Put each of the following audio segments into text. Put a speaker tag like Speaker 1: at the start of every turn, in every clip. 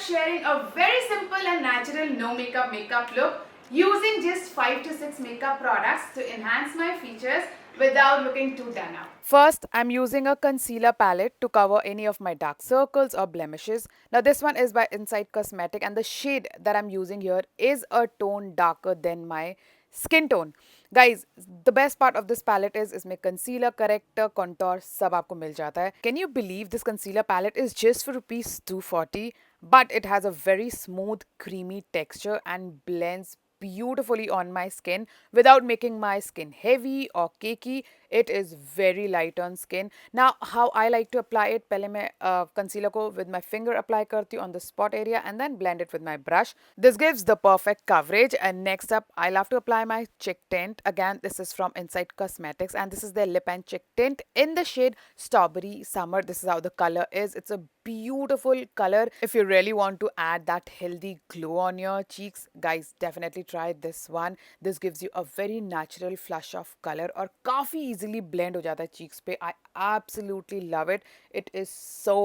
Speaker 1: sharing a very simple and natural no makeup look using just 5 to 6 makeup products to enhance my features without looking too done up. First, I'm using a concealer palette to cover any of my dark circles or blemishes. Now this one is by Inside Cosmetic and the shade that I'm using here is a tone darker than my skin tone. Guys, the best part of this palette is इसमें concealer, corrector, contour सब आपको मिल जाता है. Can you believe this concealer palette is just for rupees 240, but it has a very smooth, creamy texture and blends beautifully on my skin without making my skin heavy or cakey. It is very light on skin. Now, how I like to apply it, पहले मैं concealer को with my finger apply करती हूँ on the spot area and then blend it with my brush. This gives the perfect coverage. And next up, I'll have to apply my cheek tint. Again, this is from Inside Cosmetics and this is their lip and cheek tint in the shade Strawberry Summer. This is how the color is. It's a beautiful color. If you really want to add that healthy glow on your cheeks, guys, definitely try this one. This gives you a very natural flush of color और काफी easily blend हो जाता है cheeks पे. I absolutely love it. It is so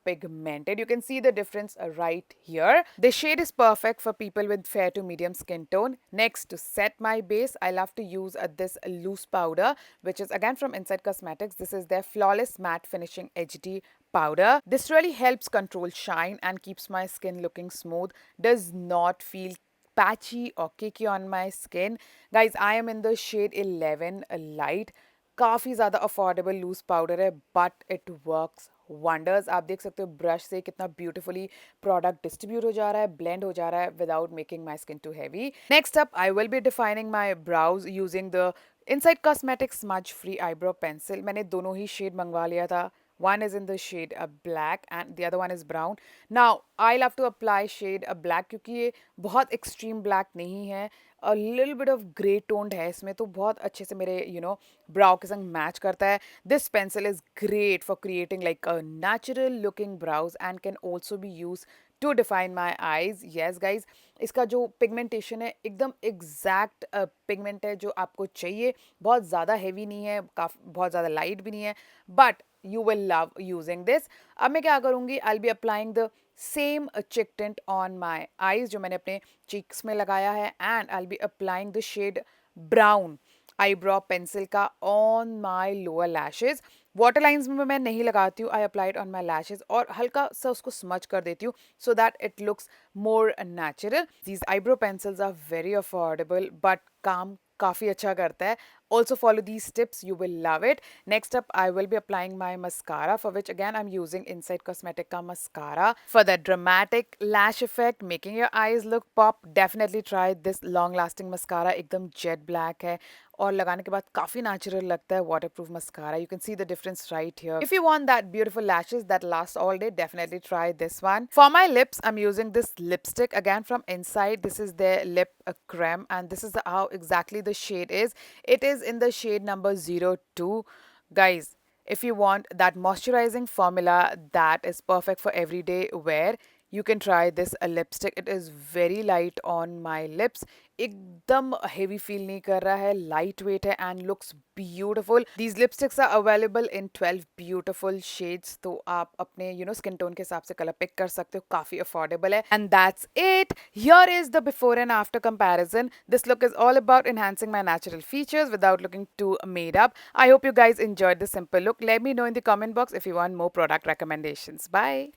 Speaker 1: pigmented. You can see the difference right here. This shade is perfect for people with fair to medium skin tone. Next, to set my base, I love to use this loose powder, which is again from Inside Cosmetics. This is their Flawless Matte Finishing HD powder. This really helps control shine and keeps my skin looking smooth. Does not feel patchy or cakey on my skin. Guys, I am in the shade 11 light. काफ़ी ज़्यादा affordable loose powder है but it works wonders. आप देख सकते हो brush से कितना beautifully product distribute हो जा रहा है, ब्लेंड हो जा रहा है without making my skin too heavy. Next up I will be defining my brows using the Insight cosmetic smudge free eyebrow pencil. मैंने दोनों ही शेड मंगवा लिया था. One is in the shade black and the other one is brown. Now I'll have to apply shade black क्योंकि ये बहुत extreme black नहीं है. A little bit of grey toned है इसमें, तो बहुत अच्छे से मेरे brow के संग match करता है. This pencil is great for creating like a natural looking brows and can also be used to define my eyes. Yes guys, इसका जो pigmentation है एकदम exact pigment है जो आपको चाहिए. बहुत ज़्यादा heavy नहीं है, बहुत ज़्यादा light भी नहीं है, but you will love using this. अब मैं क्या करूँगी, I'll be applying the same cheek tint on my eyes जो मैंने अपने cheeks में लगाया है and I'll be applying the shade brown eyebrow pencil का on my lower lashes. Water lines में मैं नहीं लगाती हूँ. I applied on my lashes और हल्का सा उसको स्मच कर देती हूँ so that it looks more natural. These eyebrow pencils are very affordable but काम काफ़ी अच्छा करता है. Also follow these tips, you will love it. Next up, I will be applying my mascara, for which again I'm using Inside Cosmetic ka mascara. For that dramatic lash effect, making your eyes look pop, definitely try this long-lasting mascara. एकदम jet black है और लगाने के बाद काफ़ी natural लगता है. Waterproof mascara. You can see the difference right here. If you want that beautiful lashes that last all day, definitely try this one. For my lips, I'm using this lipstick again from Inside. This is their lip creme and this is how exactly the shade is. It is in the shade number 02. Guys, if you want that moisturizing formula that is perfect for everyday wear, you can try this lipstick. It is very light on my lips. एकदम heavy feel नहीं कर रहा है, lightweight है and looks beautiful. These lipsticks are available in 12 beautiful shades. तो आप अपने skin tone के हिसाब से color pick कर सकते हो. काफ़ी affordable है. And that's it. Here is the before and after comparison. This look is all about enhancing my natural features without looking too made up. I hope you guys enjoyed this simple look. Let me know in the comment box if you want more product recommendations. Bye.